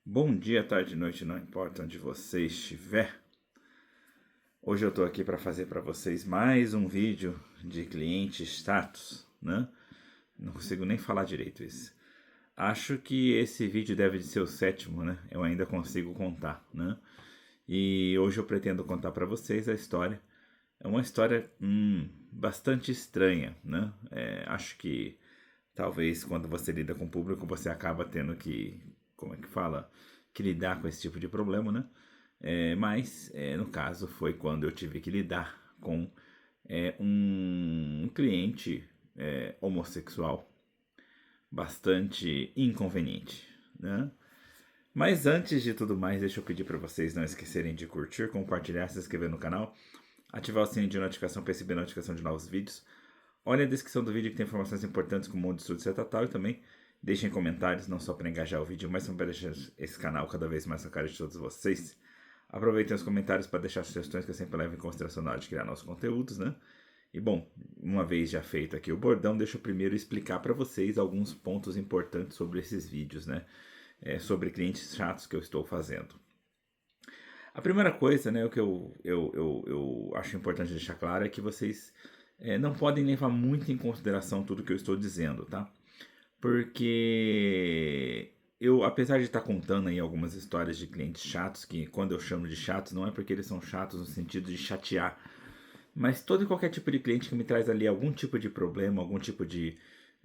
Bom dia, tarde, noite, não importa onde você estiver. Hoje eu estou aqui para fazer para vocês mais um vídeo de cliente status, né? Não consigo nem falar direito isso. Acho que esse vídeo deve de ser o sétimo, né? Eu ainda consigo contar, né? E hoje eu pretendo contar para vocês a história. É uma história bastante estranha, né? Acho que talvez quando você lida com o público você acaba tendo que, como é que fala, que lidar com esse tipo de problema, né? Mas no caso foi quando eu tive que lidar com um cliente homossexual bastante inconveniente, né? Mas antes de tudo mais, deixa eu pedir para vocês não esquecerem de curtir, compartilhar, se inscrever no canal, ativar o sininho de notificação para receber notificação de novos vídeos. Olha a descrição do vídeo que tem informações importantes como onde estudo etc tal, e também deixem comentários não só para engajar o vídeo, mas também para deixar esse canal cada vez mais na cara de todos vocês. Aproveitem os comentários para deixar sugestões que eu sempre levo em consideração na hora de criar nossos conteúdos, né? E bom, uma vez já feito aqui o bordão, deixa eu primeiro explicar para vocês alguns pontos importantes sobre esses vídeos, né? Sobre clientes chatos que eu estou fazendo. A primeira coisa, né, o que eu acho importante deixar claro é que vocês não podem levar muito em consideração tudo que eu estou dizendo, tá? Porque eu, apesar de estar contando aí algumas histórias de clientes chatos, que quando eu chamo de chatos, não é porque eles são chatos no sentido de chatear, mas todo e qualquer tipo de cliente que me traz ali algum tipo de problema, algum tipo de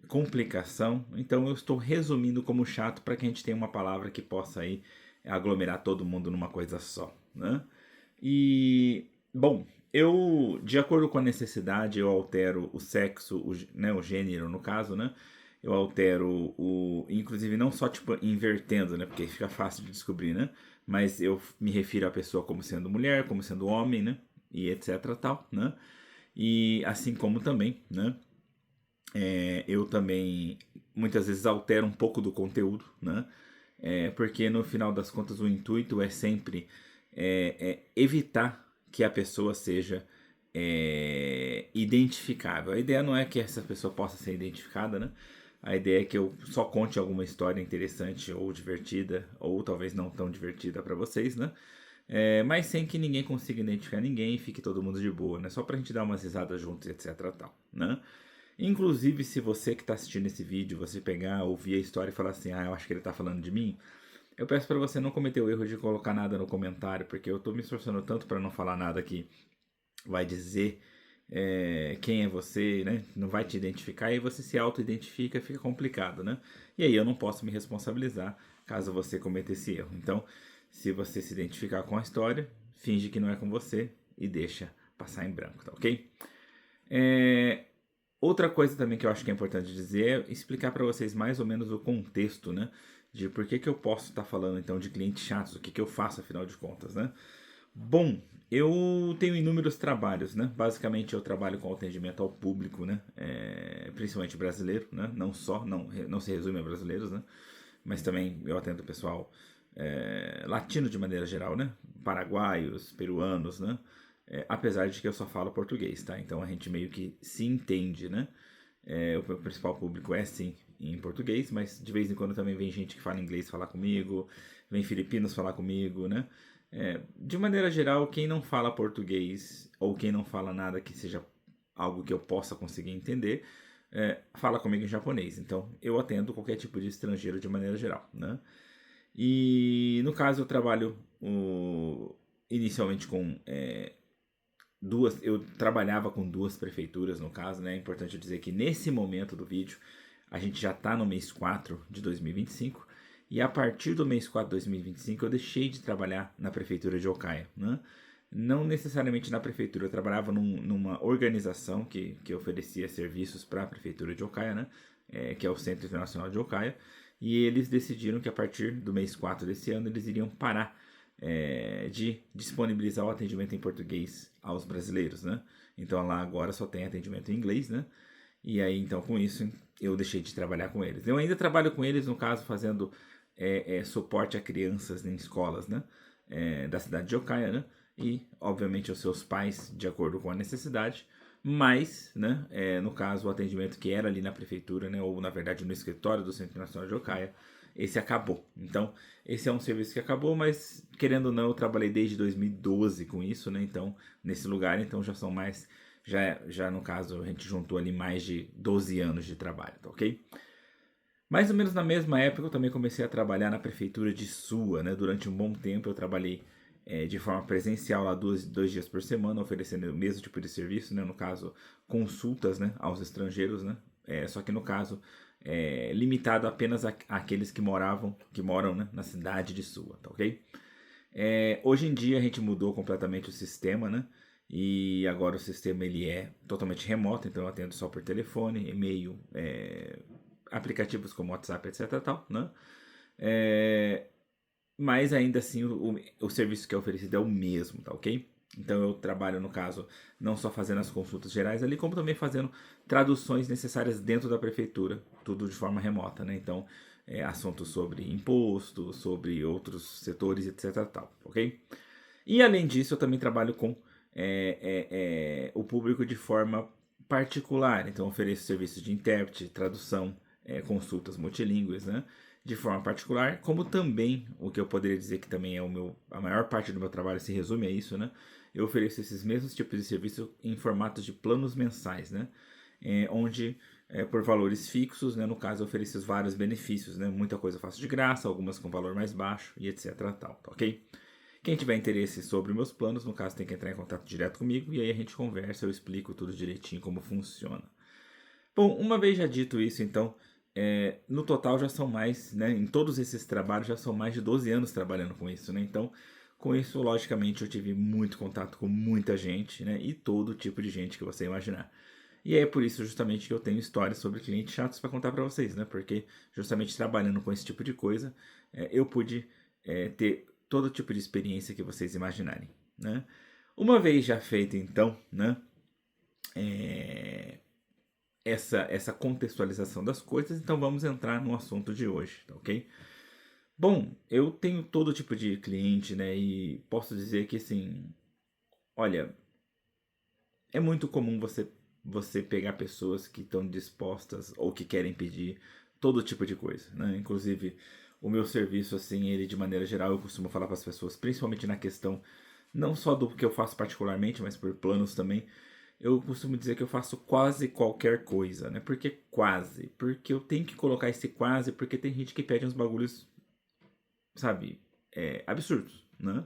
complicação, então eu estou resumindo como chato para que a gente tenha uma palavra que possa aí aglomerar todo mundo numa coisa só, né? E, bom, eu, de acordo com a necessidade, eu altero o sexo, né, o gênero no caso, né? Eu altero inclusive não só tipo invertendo, né? Porque fica fácil de descobrir, né? Mas eu me refiro à pessoa como sendo mulher, como sendo homem, né? E etc tal, né? E assim como também, né? Eu também muitas vezes altero um pouco do conteúdo, né? Porque no final das contas o intuito é sempre evitar que a pessoa seja identificável. A ideia não é que essa pessoa possa ser identificada, né? A ideia é que eu só conte alguma história interessante ou divertida, ou talvez não tão divertida para vocês, né? Mas sem que ninguém consiga identificar ninguém e fique todo mundo de boa, né? Só pra gente dar umas risadas juntos, etc. Tal, né? Inclusive, se você que está assistindo esse vídeo, você pegar, ouvir a história e falar assim, eu acho que ele está falando de mim, eu peço para você não cometer o erro de colocar nada no comentário, porque eu estou me esforçando tanto para não falar nada que vai dizer quem é você, né? Não vai te identificar e você se auto-identifica, fica complicado, né? E aí eu não posso me responsabilizar caso você cometa esse erro. Então, se você se identificar com a história, finge que não é com você e deixa passar em branco, tá ok? Outra coisa também que eu acho que é importante dizer é explicar para vocês mais ou menos o contexto, né? De por que eu posso estar falando então de clientes chatos, o que eu faço afinal de contas, né? Bom, eu tenho inúmeros trabalhos, né? Basicamente eu trabalho com atendimento ao público, né? Principalmente brasileiro, né? Não só, não se resume a brasileiros, né? Mas também eu atendo o pessoal latino de maneira geral, né? Paraguaios, peruanos, né? Apesar de que eu só falo português, tá? Então a gente meio que se entende, né? O principal público é sim em português, mas de vez em quando também vem gente que fala inglês falar comigo, vem filipinos falar comigo, né? De maneira geral, quem não fala português ou quem não fala nada que seja algo que eu possa conseguir entender, fala comigo em japonês. Então eu atendo qualquer tipo de estrangeiro de maneira geral, né? E no caso eu trabalho inicialmente com eu trabalhava com duas prefeituras no caso, né? É importante dizer que nesse momento do vídeo a gente já está no mês 4 de 2025 e a partir do mês 4 de 2025 eu deixei de trabalhar na prefeitura de Okaya, né? Não necessariamente na prefeitura, eu trabalhava numa organização que oferecia serviços para a prefeitura de Okaya, né? Que é o Centro Internacional de Okaya, e eles decidiram que a partir do mês 4 desse ano eles iriam parar de disponibilizar o atendimento em português aos brasileiros, né? Então lá agora só tem atendimento em inglês, né? E aí então com isso eu deixei de trabalhar com eles. Eu ainda trabalho com eles, no caso, fazendo suporte a crianças em escolas, né? Da cidade de Okaya, né? E obviamente aos seus pais, de acordo com a necessidade. Mas, né, no caso, o atendimento que era ali na prefeitura, né, ou na verdade no escritório do Centro Nacional de Okaya, esse acabou. Então, esse é um serviço que acabou, mas querendo ou não, eu trabalhei desde 2012 com isso, né? Então, nesse lugar, então já são mais, já no caso, a gente juntou ali mais de 12 anos de trabalho, tá ok? Mais ou menos na mesma época eu também comecei a trabalhar na prefeitura de Sua, né? Durante um bom tempo eu trabalhei de forma presencial lá dois dias por semana, oferecendo o mesmo tipo de serviço, né? No caso, consultas, né? Aos estrangeiros, né? Só que no caso, limitado apenas àqueles que moram, né? Na cidade de Sua, tá ok? Hoje em dia a gente mudou completamente o sistema, né? E agora o sistema ele é totalmente remoto, então eu atendo só por telefone, e-mail, aplicativos como WhatsApp, etc. Tal, né? É, mas ainda assim o serviço que é oferecido é o mesmo, tá ok? Então eu trabalho, no caso, não só fazendo as consultas gerais ali, como também fazendo traduções necessárias dentro da prefeitura, tudo de forma remota, né? Então, assuntos sobre imposto, sobre outros setores, etc. Tal, ok? E além disso, eu também trabalho com o público de forma particular. Então, ofereço serviços de intérprete, tradução, consultas multilingües, né? De forma particular, como também o que eu poderia dizer que também é a maior parte do meu trabalho se resume a isso, né? Eu ofereço esses mesmos tipos de serviço em formatos de planos mensais, né? Onde por valores fixos, né? No caso eu ofereço vários benefícios, né? Muita coisa eu faço de graça, algumas com valor mais baixo e etc. Tal, tá ok? Quem tiver interesse sobre meus planos, no caso, tem que entrar em contato direto comigo e aí a gente conversa, eu explico tudo direitinho como funciona. Bom, uma vez já dito isso, então, no total já são mais, né, em todos esses trabalhos já são mais de 12 anos trabalhando com isso, né? Então, com isso, logicamente, eu tive muito contato com muita gente, né, e todo tipo de gente que você imaginar. E é por isso justamente que eu tenho histórias sobre clientes chatos para contar para vocês, né? Porque justamente trabalhando com esse tipo de coisa, eu pude ter todo tipo de experiência que vocês imaginarem, né? Uma vez já feito, então, né? Essa contextualização das coisas, então vamos entrar no assunto de hoje, tá ok? Bom, eu tenho todo tipo de cliente, né? E posso dizer que, assim, olha, é muito comum você pegar pessoas que estão dispostas ou que querem pedir todo tipo de coisa, né? Inclusive, o meu serviço, assim, ele de maneira geral, eu costumo falar para as pessoas, principalmente na questão não só do que eu faço particularmente, mas por planos também, eu costumo dizer que eu faço quase qualquer coisa, né? Por que quase? Porque eu tenho que colocar esse quase, porque tem gente que pede uns bagulhos, sabe, absurdos, né?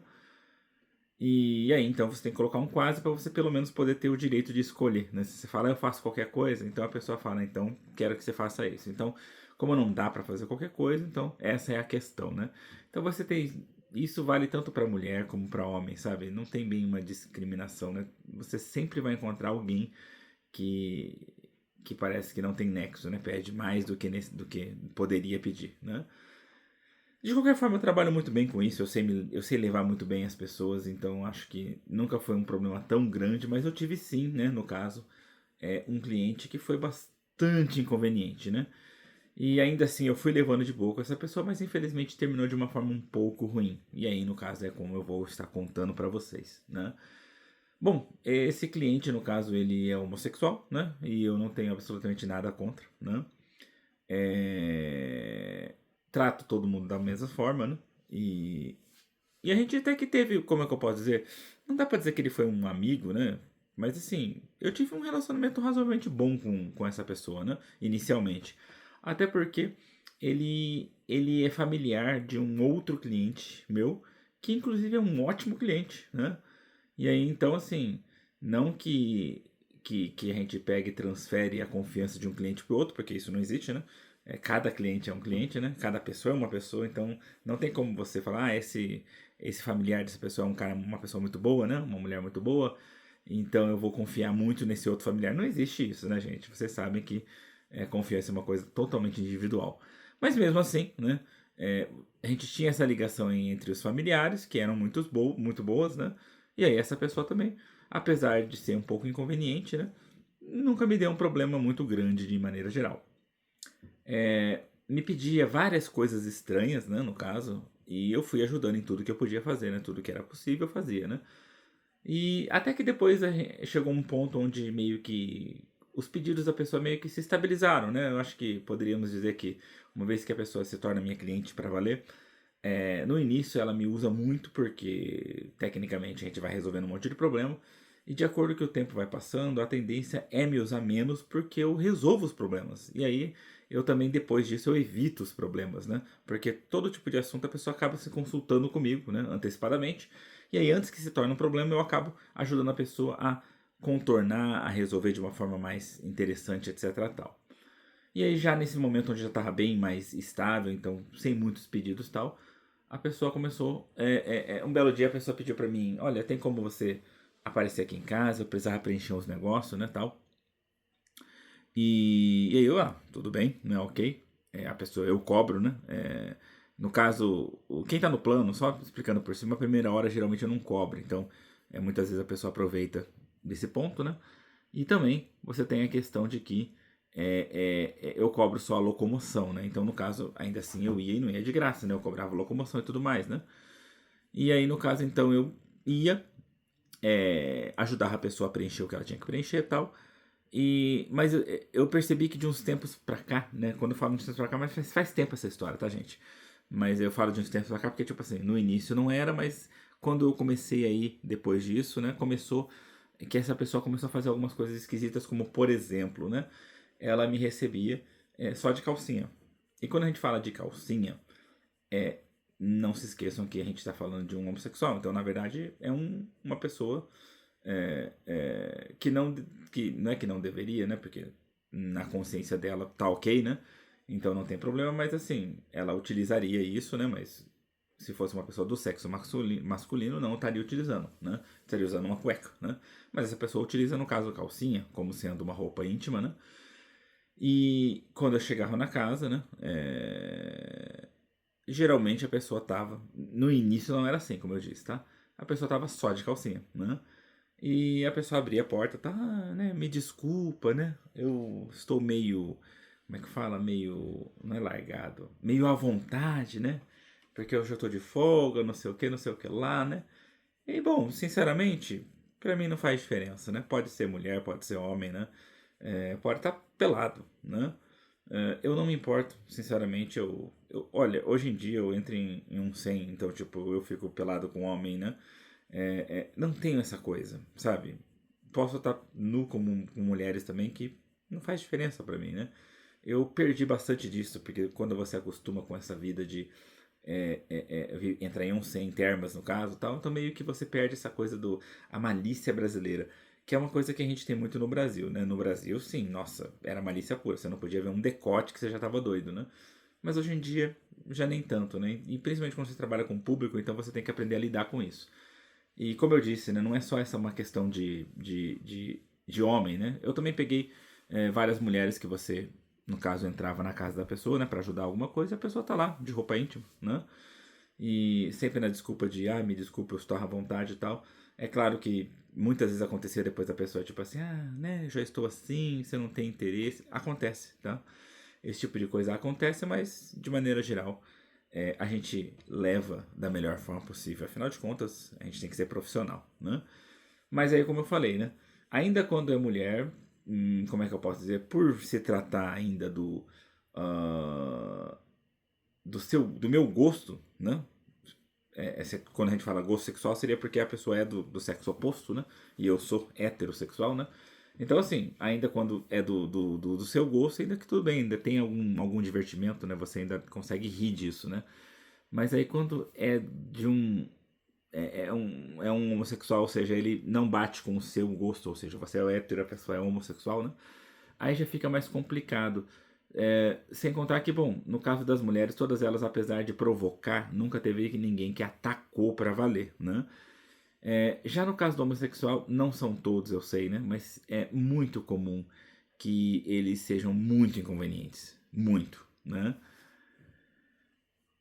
E aí, então você tem que colocar um quase para você pelo menos poder ter o direito de escolher, né? Se você fala, eu faço qualquer coisa, então a pessoa fala, então quero que você faça isso. Então, como não dá para fazer qualquer coisa, então essa é a questão, né? Então você tem. Isso vale tanto para mulher como para homem, sabe? Não tem bem uma discriminação, né? Você sempre vai encontrar alguém que, que parece que não tem nexo, né? Pede mais do que poderia pedir, né? De qualquer forma, eu trabalho muito bem com isso, eu sei levar muito bem as pessoas, então acho que nunca foi um problema tão grande, mas eu tive sim, né, no caso, um cliente que foi bastante inconveniente, né? E ainda assim eu fui levando de boa com essa pessoa, mas infelizmente terminou de uma forma um pouco ruim. E aí, no caso, é como eu vou estar contando pra vocês, né? Bom, esse cliente, no caso, ele é homossexual, né? E eu não tenho absolutamente nada contra, né? É, trato todo mundo da mesma forma, né? E, e a gente até que teve, como é que eu posso dizer? Não dá pra dizer que ele foi um amigo, né? Mas assim, eu tive um relacionamento razoavelmente bom com essa pessoa, né? Inicialmente. Até porque ele é familiar de um outro cliente meu, que inclusive é um ótimo cliente, né? E aí, então, assim, não que a gente pegue e transfere a confiança de um cliente para o outro, porque isso não existe, né? Cada cliente é um cliente, né? Cada pessoa é uma pessoa, então não tem como você falar, esse familiar dessa pessoa é uma pessoa muito boa, né? Uma mulher muito boa, então eu vou confiar muito nesse outro familiar. Não existe isso, né, gente? Vocês sabem que confiança é uma coisa totalmente individual. Mas mesmo assim, né? A gente tinha essa ligação entre os familiares, que eram muito boas, né? E aí essa pessoa também, apesar de ser um pouco inconveniente, né? Nunca me deu um problema muito grande de maneira geral. Me pedia várias coisas estranhas, né, no caso, e eu fui ajudando em tudo que eu podia fazer, né? Tudo que era possível eu fazia, né? E até que depois chegou um ponto onde meio que os pedidos da pessoa meio que se estabilizaram, né? Eu acho que poderíamos dizer que uma vez que a pessoa se torna minha cliente para valer, no início ela me usa muito porque tecnicamente a gente vai resolvendo um monte de problema. E de acordo com o tempo vai passando, a tendência é me usar menos porque eu resolvo os problemas. E aí eu também, depois disso, eu evito os problemas, né? Porque todo tipo de assunto a pessoa acaba se consultando comigo, né? Antecipadamente. E aí, antes que se torne um problema, eu acabo ajudando a pessoa a contornar, a resolver de uma forma mais interessante, etc. Tal. E aí, já nesse momento onde já estava bem mais estável, então sem muitos pedidos tal, a pessoa começou. Um belo dia a pessoa pediu para mim: olha, tem como você aparecer aqui em casa? Eu precisava preencher uns negócios, né? Tal. E aí eu, tudo bem, né? Ok. A pessoa, eu cobro, né? No caso, quem tá no plano, só explicando por cima, a primeira hora geralmente eu não cobro. Então, muitas vezes a pessoa aproveita desse ponto, né? E também você tem a questão de que eu cobro só a locomoção, né? Então, no caso, ainda assim eu ia e não ia de graça, né? Eu cobrava locomoção e tudo mais, né? E aí, no caso, então, eu ia, ajudar a pessoa a preencher o que ela tinha que preencher e tal. Mas eu percebi que de uns tempos pra cá, né? Quando eu falo de uns tempos pra cá, mas faz tempo essa história, tá, gente? Mas eu falo de uns tempos pra cá porque, tipo assim, no início não era, mas quando eu comecei aí, depois disso, né? Começou que essa pessoa começou a fazer algumas coisas esquisitas, como, por exemplo, né? Ela me recebia só de calcinha. E quando a gente fala de calcinha, não se esqueçam que a gente está falando de um homossexual. Então, na verdade, é uma pessoa que não é que não deveria, né? Porque na consciência dela tá ok, né? Então não tem problema, mas assim, ela utilizaria isso, né? Mas se fosse uma pessoa do sexo masculino, não estaria utilizando, né? Estaria usando uma cueca, né? Mas essa pessoa utiliza, no caso, calcinha, como sendo uma roupa íntima, né? E quando eu chegava na casa, né? Geralmente a pessoa tava. No início não era assim, como eu disse, tá? A pessoa tava só de calcinha, né? E a pessoa abria a porta, tá, né? Me desculpa, né? Eu estou meio. Como é que fala? Meio. Não é largado. Meio à vontade, né? Porque hoje eu tô de folga, não sei o que, não sei o que lá, né? E bom, sinceramente, pra mim não faz diferença, né? Pode ser mulher, pode ser homem, né? Pode estar pelado, né? Eu não me importo, sinceramente. Olha, hoje em dia eu entro em um 100, então, tipo, eu fico pelado com homem, né? Não tenho essa coisa, sabe? Posso estar nu com mulheres também, que não faz diferença pra mim, né? Eu perdi bastante disso, porque quando você acostuma com essa vida de entrar em um 100 termas no caso, tal, então meio que você perde essa coisa do a malícia brasileira, que é uma coisa que a gente tem muito no Brasil, né? No Brasil, sim, nossa, era malícia pura, você não podia ver um decote que você já tava doido, né? Mas hoje em dia já nem tanto, né? E principalmente quando você trabalha com o público, então você tem que aprender a lidar com isso. E como eu disse, né, não é só essa uma questão de homem, né? Eu também peguei várias mulheres que você, no caso, entrava na casa da pessoa, né, para ajudar alguma coisa, e a pessoa tá lá, de roupa íntima, né? E sempre na desculpa de, me desculpa, eu estou à vontade e tal. É claro que muitas vezes acontecia depois da pessoa, tipo assim, né, já estou assim, você não tem interesse. Acontece, tá? Esse tipo de coisa acontece, mas de maneira geral a gente leva da melhor forma possível. Afinal de contas, a gente tem que ser profissional, né? Mas aí, como eu falei, né? Ainda quando é mulher, como é que eu posso dizer? Por se tratar ainda ah, do meu gosto, né? Quando a gente fala gosto sexual, seria porque a pessoa é do sexo oposto, né? E eu sou heterossexual, né? Então, assim, ainda quando é do seu gosto, ainda que tudo bem, ainda tem algum divertimento, né? Você ainda consegue rir disso, né? Mas aí quando é de um. É um homossexual, ou seja, ele não bate com o seu gosto, ou seja, você é hétero, a pessoa é homossexual, né? Aí já fica mais complicado. Sem contar que, bom, no caso das mulheres, todas elas, apesar de provocar, nunca teve ninguém que atacou pra valer, né? Já no caso do homossexual, não são todos, eu sei, né? Mas é muito comum que eles sejam muito inconvenientes. Muito, né?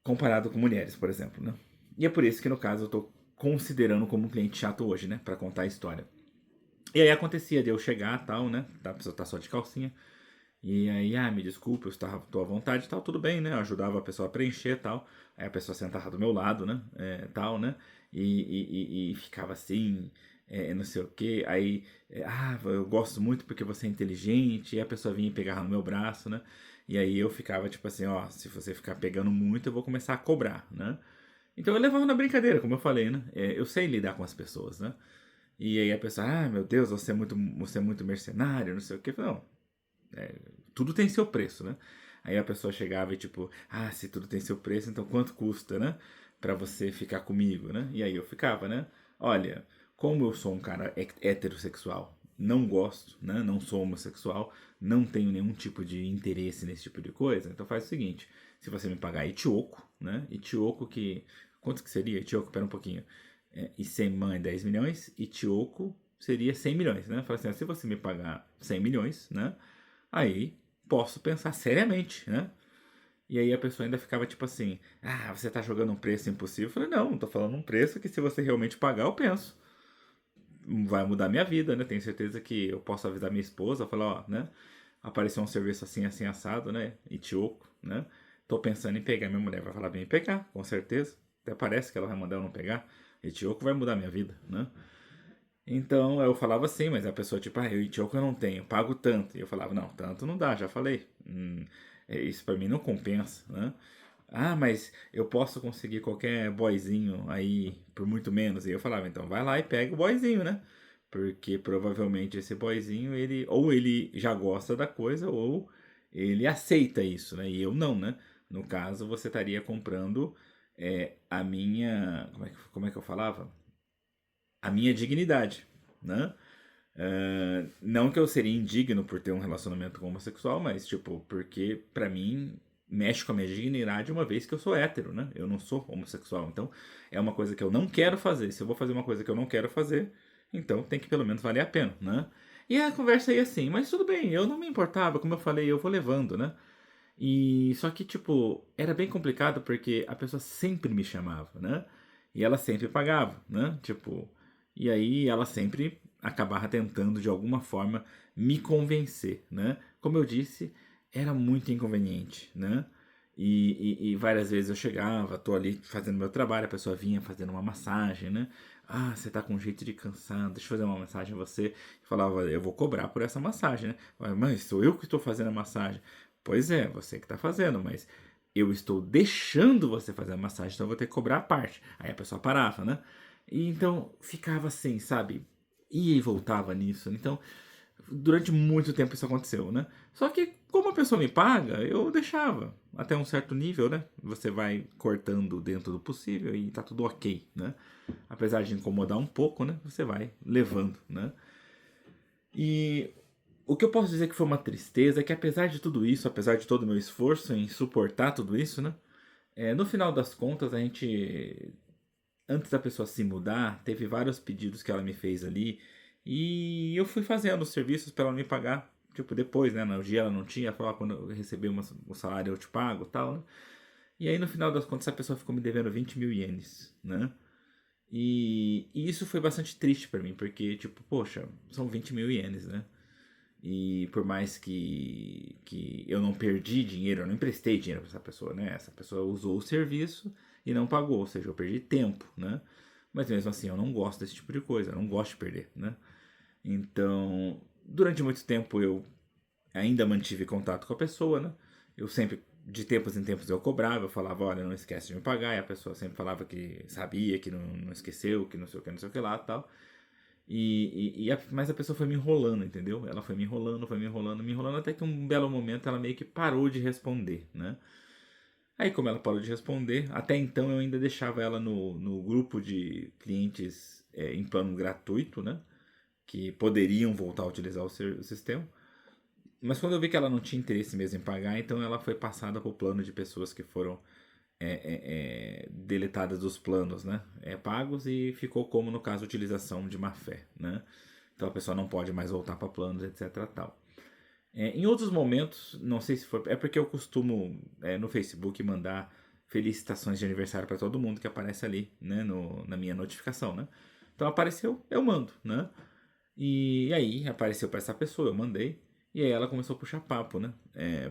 Comparado com mulheres, por exemplo, né? E é por isso que, no caso, eu tô considerando como um cliente chato hoje, né? Pra contar a história. E aí acontecia de eu chegar, tal, né? A pessoa tá só de calcinha. E aí, me desculpa, tô à vontade e tal, tudo bem, né? Eu ajudava a pessoa a preencher e tal. Aí a pessoa sentava do meu lado, né? Tal, né? E ficava assim, não sei o quê. Aí, eu gosto muito porque você é inteligente. E a pessoa vinha e pegava no meu braço, né? E aí eu ficava tipo assim, ó, se você ficar pegando muito, eu vou começar a cobrar, né? Então eu levava na brincadeira, como eu falei, né? Eu sei lidar com as pessoas, né? E aí a pessoa, meu Deus, você é muito mercenário, não sei o quê. Eu falei, não, tudo tem seu preço, né? Aí a pessoa chegava e tipo, se tudo tem seu preço, então quanto custa, né? Pra você ficar comigo, né? E aí eu ficava, né? Olha, como eu sou um cara heterossexual, não gosto, né? Não sou homossexual, não tenho nenhum tipo de interesse nesse tipo de coisa, então faz o seguinte, se você me pagar Itioco, né? Itioco que... Quanto que seria? Itioco, pera um pouquinho. E 100 mãe 10 milhões, Itioco seria 100 milhões, né? Fala assim, se você me pagar 100 milhões, né? Aí posso pensar seriamente, né? E aí a pessoa ainda ficava tipo assim, você tá jogando um preço impossível? Eu falei, não tô falando um preço que se você realmente pagar, eu penso. Vai mudar minha vida, né? Tenho certeza que eu posso avisar minha esposa, falar, ó, né? Apareceu um serviço assim, assim, assado, né? Itioco, né? Tô pensando em pegar. Minha mulher vai falar bem pegar, com certeza. Até parece que ela vai mandar eu não pegar. Itioco vai mudar minha vida, né? Então eu falava assim, mas a pessoa tipo, eu Itioco eu não tenho, pago tanto. E eu falava, não, tanto não dá, já falei. Isso pra mim não compensa, né? Mas eu posso conseguir qualquer boyzinho aí por muito menos. E eu falava, então vai lá e pega o boyzinho, né? Porque provavelmente esse boyzinho, ele ou ele já gosta da coisa, ou ele aceita isso, né? E eu não, né? No caso, você estaria comprando a minha. Como é que eu falava? A minha dignidade, né? Não que eu seria indigno por ter um relacionamento com homossexual, mas, tipo, porque pra mim mexe com a minha dignidade uma vez que eu sou hétero, né? Eu não sou homossexual. Então, é uma coisa que eu não quero fazer. Se eu vou fazer uma coisa que eu não quero fazer, então tem que pelo menos valer a pena, né? E a conversa ia assim, mas tudo bem, eu não me importava, como eu falei, eu vou levando, né? E só que, tipo, era bem complicado porque a pessoa sempre me chamava, né? E ela sempre pagava, né? Tipo, e aí ela sempre acabava tentando de alguma forma me convencer, né? Como eu disse, era muito inconveniente, né? E várias vezes eu chegava, tô ali fazendo meu trabalho, a pessoa vinha fazendo uma massagem, né? Você tá com jeito de cansado, deixa eu fazer uma massagem em você. E falava, eu vou cobrar por essa massagem, né? Mas sou eu que estou fazendo a massagem. Pois é, você que tá fazendo, mas eu estou deixando você fazer a massagem, então eu vou ter que cobrar a parte. Aí a pessoa parava, né? E então ficava assim, sabe? Ia e voltava nisso. Então, durante muito tempo isso aconteceu, né? Só que, como a pessoa me paga, eu deixava. Até um certo nível, né? Você vai cortando dentro do possível e tá tudo ok, né? Apesar de incomodar um pouco, né? Você vai levando, né? E o que eu posso dizer que foi uma tristeza é que apesar de tudo isso, apesar de todo o meu esforço em suportar tudo isso, né? No final das contas, a gente, antes da pessoa se mudar, teve vários pedidos que ela me fez ali e eu fui fazendo os serviços para ela me pagar, tipo, depois, né? No dia ela não tinha, ela falou, quando eu receber o salário eu te pago e tal, né? E aí no final das contas a pessoa ficou me devendo 20 mil ienes, né? E isso foi bastante triste para mim, porque, tipo, poxa, são 20 mil ienes, né? E por mais que eu não perdi dinheiro, eu não emprestei dinheiro para essa pessoa, né? Essa pessoa usou o serviço e não pagou, ou seja, eu perdi tempo, né? Mas mesmo assim, eu não gosto desse tipo de coisa, eu não gosto de perder, né? Então, durante muito tempo eu ainda mantive contato com a pessoa, né? Eu sempre, de tempos em tempos, eu cobrava, eu falava, olha, não esquece de me pagar, e a pessoa sempre falava que sabia, que não esqueceu, que não sei o que, não sei o que lá tal. Mas a pessoa foi me enrolando, entendeu? Ela foi me enrolando, foi me enrolando, me enrolando, até que um belo momento ela meio que parou de responder, né? Aí, como ela parou de responder, até então eu ainda deixava ela no grupo de clientes em plano gratuito, né? Que poderiam voltar a utilizar o sistema. Mas quando eu vi que ela não tinha interesse mesmo em pagar, então ela foi passada para o plano de pessoas que foram deletadas dos planos, né? Pagos e ficou como no caso utilização de má fé, né? Então a pessoa não pode mais voltar para planos, etc. Tal. Em outros momentos, não sei se foi, é porque eu costumo no Facebook mandar felicitações de aniversário para todo mundo que aparece ali, né? Na minha notificação, né? Então apareceu, eu mando, né? E aí apareceu para essa pessoa, eu mandei. E aí ela começou a puxar papo, né?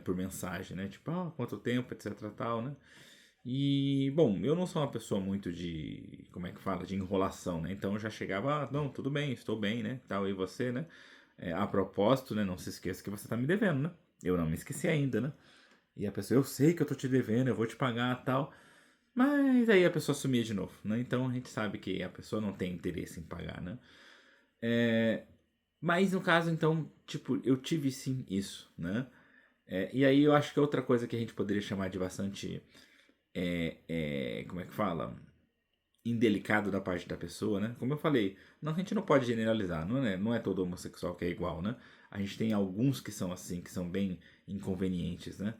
Por mensagem, né? Tipo, quanto tempo, etc. Tal, né? E, bom, eu não sou uma pessoa muito de, como é que fala, de enrolação, né? Então eu já chegava, não, tudo bem, estou bem, né? Tal, e você, né? A propósito, né? Não se esqueça que você tá me devendo, né? Eu não me esqueci ainda, né? E a pessoa, eu sei que eu tô te devendo, eu vou te pagar, tal. Mas aí a pessoa sumia de novo, né? Então a gente sabe que a pessoa não tem interesse em pagar, né? Mas no caso, então, tipo, eu tive sim isso, né? E aí eu acho que outra coisa que a gente poderia chamar de bastante, como é que fala? Indelicado da parte da pessoa, né? Como eu falei, não, a gente não pode generalizar, não é todo homossexual que é igual, né? A gente tem alguns que são assim, que são bem inconvenientes, né?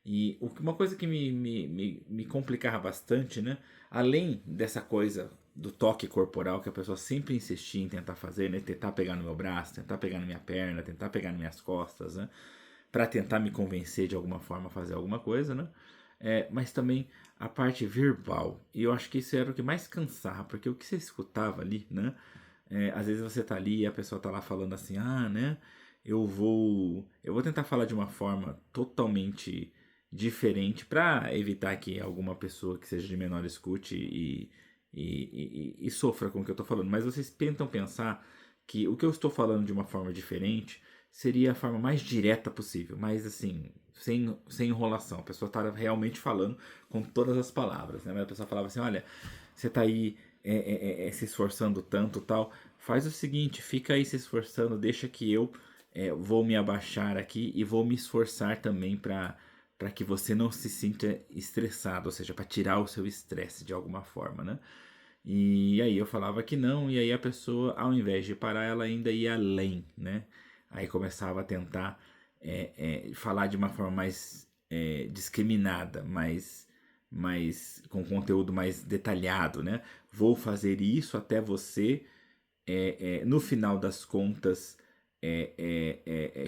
E uma coisa que me complicava bastante, né? Além dessa coisa do toque corporal que a pessoa sempre insistia em tentar fazer, né? Tentar pegar no meu braço, tentar pegar na minha perna, tentar pegar nas minhas costas, né? Para tentar me convencer de alguma forma a fazer alguma coisa, né? Mas também a parte verbal. E eu acho que isso era o que mais cansava, porque o que você escutava ali, né? Às vezes você tá ali e a pessoa tá lá falando assim, ah, né? Eu vou tentar falar de uma forma totalmente diferente para evitar que alguma pessoa que seja de menor escute e sofra com o que eu tô falando. Mas vocês tentam pensar que o que eu estou falando de uma forma diferente seria a forma mais direta possível, mas assim, sem enrolação. A pessoa tá realmente falando com todas as palavras, né? Mas a pessoa falava assim, olha, você tá aí se esforçando tanto tal, faz o seguinte, fica aí se esforçando, deixa que eu vou me abaixar aqui e vou me esforçar também para que você não se sinta estressado, ou seja, para tirar o seu estresse de alguma forma, né? E aí eu falava que não, e aí a pessoa, ao invés de parar, ela ainda ia além, né? Aí começava a tentar falar de uma forma mais discriminada, mais com conteúdo mais detalhado, né? Vou fazer isso até você, no final das contas,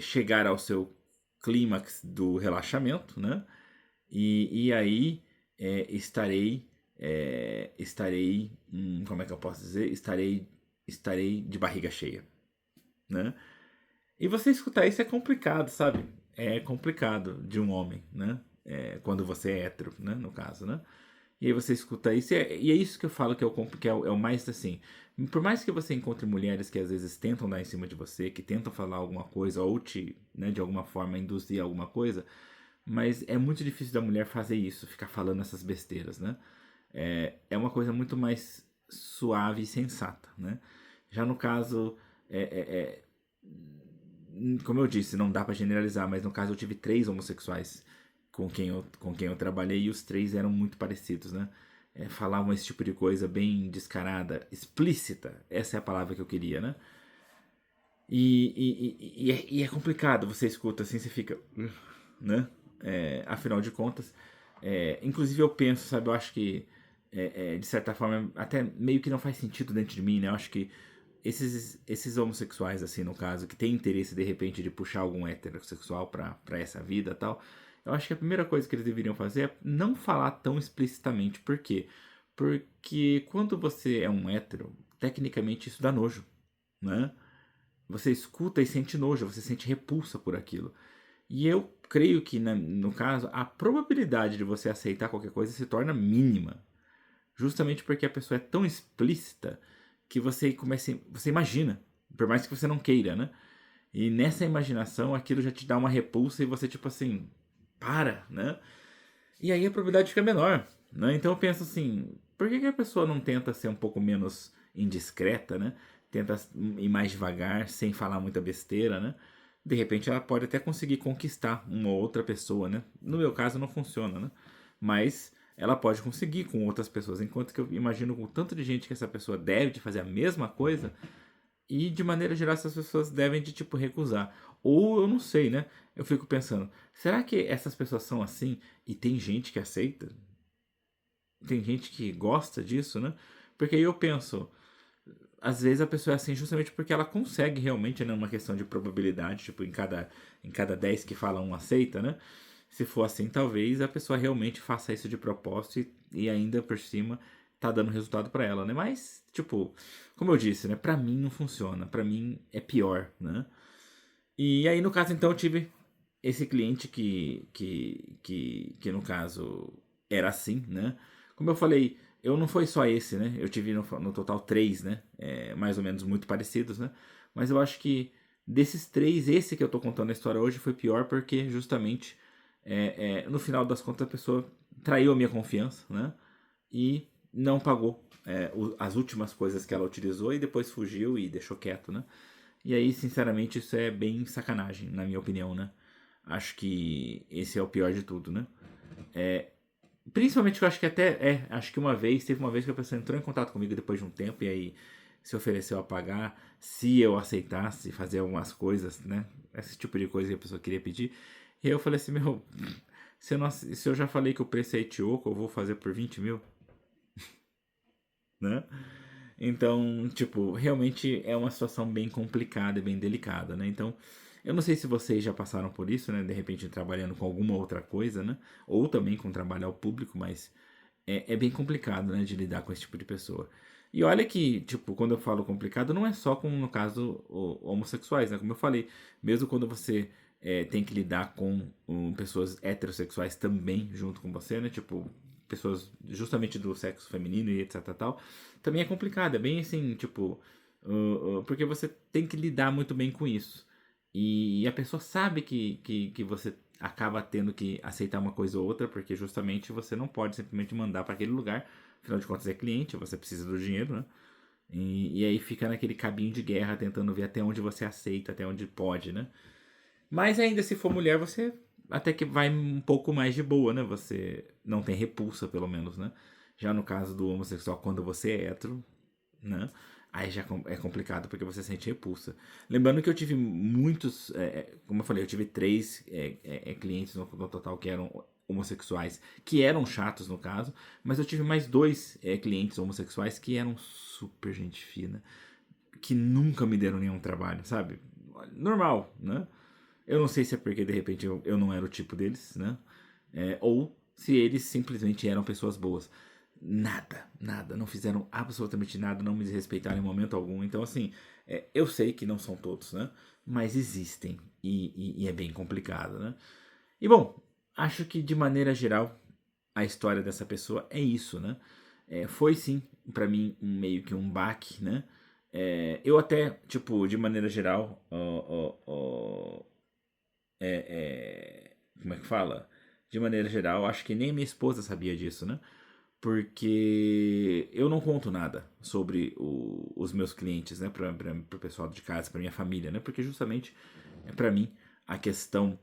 chegar ao seu clímax do relaxamento, né? E aí como é que eu posso dizer? Estarei de barriga cheia, né? E você escutar isso é complicado, sabe? É complicado de um homem, né? Quando você é hétero, né? No caso, né? E aí você escuta isso, e é isso que eu falo que é o mais assim. Por mais que você encontre mulheres que às vezes tentam dar em cima de você, que tentam falar alguma coisa, ou te, né, de alguma forma, induzir alguma coisa, mas é muito difícil da mulher fazer isso, ficar falando essas besteiras, né? É uma coisa muito mais suave e sensata, né? Já no caso, é, é, é, como eu disse, não dá pra generalizar, mas no caso eu tive 3 homossexuais com quem eu trabalhei e os 3 eram muito parecidos, né? Falavam esse tipo de coisa bem descarada, explícita, essa é a palavra que eu queria, né? E é complicado, você escuta assim, você fica, né? Afinal de contas, inclusive eu penso, sabe, eu acho que de certa forma até meio que não faz sentido dentro de mim, né? Eu acho que esses homossexuais, assim, no caso, que tem interesse de repente de puxar algum heterossexual pra essa vida e tal, eu acho que a primeira coisa que eles deveriam fazer é não falar tão explicitamente. Por quê? Porque quando você é um hétero, tecnicamente isso dá nojo, né? Você escuta e sente nojo, você sente repulsa por aquilo. E eu creio que, no caso, a probabilidade de você aceitar qualquer coisa se torna mínima. Justamente porque a pessoa é tão explícita que você imagina, por mais que você não queira, né? E nessa imaginação aquilo já te dá uma repulsa e você tipo assim, para, né? E aí a probabilidade fica menor, né? Então eu penso assim, por que a pessoa não tenta ser um pouco menos indiscreta, né? Tenta ir mais devagar, sem falar muita besteira, né? De repente ela pode até conseguir conquistar uma outra pessoa, né? No meu caso não funciona, né? Mas ela pode conseguir com outras pessoas, enquanto que eu imagino com o tanto de gente que essa pessoa deve de fazer a mesma coisa, e de maneira geral essas pessoas devem de tipo recusar. Ou eu não sei, né? Eu fico pensando, será que essas pessoas são assim e tem gente que aceita? Tem gente que gosta disso, né? Porque aí eu penso, às vezes a pessoa é assim justamente porque ela consegue realmente, né, uma questão de probabilidade, tipo, em cada 10 que fala, um aceita, né? Se for assim, talvez a pessoa realmente faça isso de propósito e ainda por cima tá dando resultado pra ela, né? Mas, tipo, como eu disse, né, pra mim não funciona, pra mim é pior, né? E aí no caso então eu tive esse cliente que no caso era assim, né? Como eu falei, eu não foi só esse, né? Eu tive no total três, né? Mais ou menos muito parecidos, né? Mas eu acho que desses três, esse que eu tô contando a história hoje foi pior porque justamente no final das contas a pessoa traiu a minha confiança, né? E não pagou as últimas coisas que ela utilizou e depois fugiu e deixou quieto, né? E aí, sinceramente, isso é bem sacanagem, na minha opinião, né? Acho que esse é o pior de tudo, né? Principalmente que eu acho que acho que teve uma vez que a pessoa entrou em contato comigo depois de um tempo e aí se ofereceu a pagar se eu aceitasse fazer algumas coisas, né? Esse tipo de coisa que a pessoa queria pedir. E aí eu falei assim, meu, se eu já falei que o preço é Etioco, eu vou fazer por 20 mil, né? Então, tipo, realmente é uma situação bem complicada e bem delicada, né? Então, eu não sei se vocês já passaram por isso, né? De repente trabalhando com alguma outra coisa, né? Ou também com trabalho ao público, mas é bem complicado, né? De lidar com esse tipo de pessoa. E olha que, tipo, quando eu falo complicado, não é só com, no caso, homossexuais, né? Como eu falei, mesmo quando você tem que lidar com pessoas heterossexuais também junto com você, né? Tipo, pessoas justamente do sexo feminino e etc tal, também é complicado. É bem assim, tipo, porque você tem que lidar muito bem com isso. E a pessoa sabe que você acaba tendo que aceitar uma coisa ou outra, porque justamente você não pode simplesmente mandar para aquele lugar. Afinal de contas, é cliente, você precisa do dinheiro, né? E aí fica naquele cabinho de guerra tentando ver até onde você aceita, até onde pode, né? Mas ainda se for mulher, você até que vai um pouco mais de boa, né? Você não tem repulsa, pelo menos, né? Já no caso do homossexual, quando você é hétero, né? Aí já é complicado porque você sente repulsa. Lembrando que eu tive muitos, como eu falei, eu tive três clientes no total que eram homossexuais, que eram chatos no caso, mas eu tive mais dois clientes homossexuais que eram super gente fina, que nunca me deram nenhum trabalho, sabe? Normal, né? Eu não sei se é porque de repente eu não era o tipo deles, né? Ou se eles simplesmente eram pessoas boas. Nada, nada, não fizeram absolutamente nada, não me desrespeitaram em momento algum. Então, assim, eu sei que não são todos, né? Mas existem e é bem complicado, né? E bom, acho que de maneira geral a história dessa pessoa é isso, né? Foi sim, pra mim, meio que um baque, né? Eu até, tipo, de maneira geral, como é que fala? De maneira geral, acho que nem minha esposa sabia disso, né? Porque eu não conto nada sobre os meus clientes, né? Para o pessoal de casa, para minha família, né? Porque justamente, para mim, a questão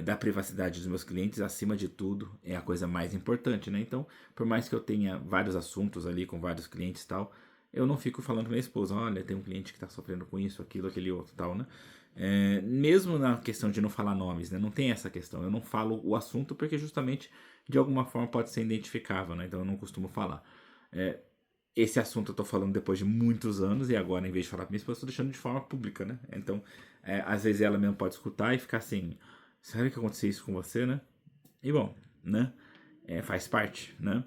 da privacidade dos meus clientes, acima de tudo, é a coisa mais importante, né? Então, por mais que eu tenha vários assuntos ali com vários clientes e tal, eu não fico falando com minha esposa, olha, tem um cliente que está sofrendo com isso, aquilo, aquele outro tal, né? Mesmo na questão de não falar nomes, né? Não tem essa questão. Eu não falo o assunto porque justamente de alguma forma pode ser identificável, né? Então eu não costumo falar. É, esse assunto eu tô falando depois de muitos anos e agora, em vez de falar pra minha esposa, eu tô deixando de forma pública, né? Então, às vezes ela mesmo pode escutar e ficar assim: sabe que aconteceu isso com você, né? E bom, né? Faz parte, né?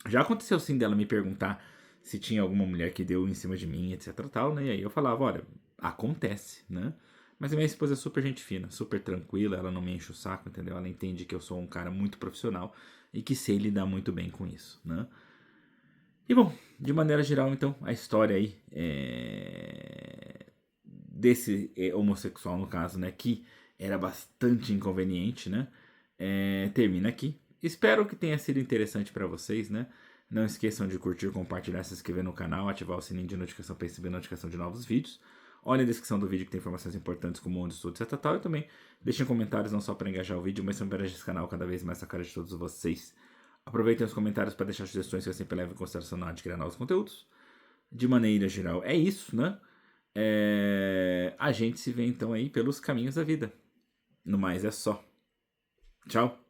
Já aconteceu sim dela me perguntar se tinha alguma mulher que deu em cima de mim, etc tal, né? E aí eu falava, olha, acontece, né? Mas a minha esposa é super gente fina, super tranquila, ela não me enche o saco, entendeu? Ela entende que eu sou um cara muito profissional e que sei lidar muito bem com isso, né? E bom, de maneira geral, então, a história aí desse homossexual, no caso, né, que era bastante inconveniente, né, termina aqui. Espero que tenha sido interessante para vocês, né? Não esqueçam de curtir, compartilhar, se inscrever no canal, ativar o sininho de notificação para receber notificação de novos vídeos. Olhem a descrição do vídeo que tem informações importantes como onde estou, etc. Tal. E também deixem comentários não só para engajar o vídeo, mas também para esse canal cada vez mais a cara de todos vocês. Aproveitem os comentários para deixar sugestões que eu sempre levo em consideração na hora de criar novos conteúdos. De maneira geral, é isso, né? A gente se vê então aí pelos caminhos da vida. No mais é só. Tchau.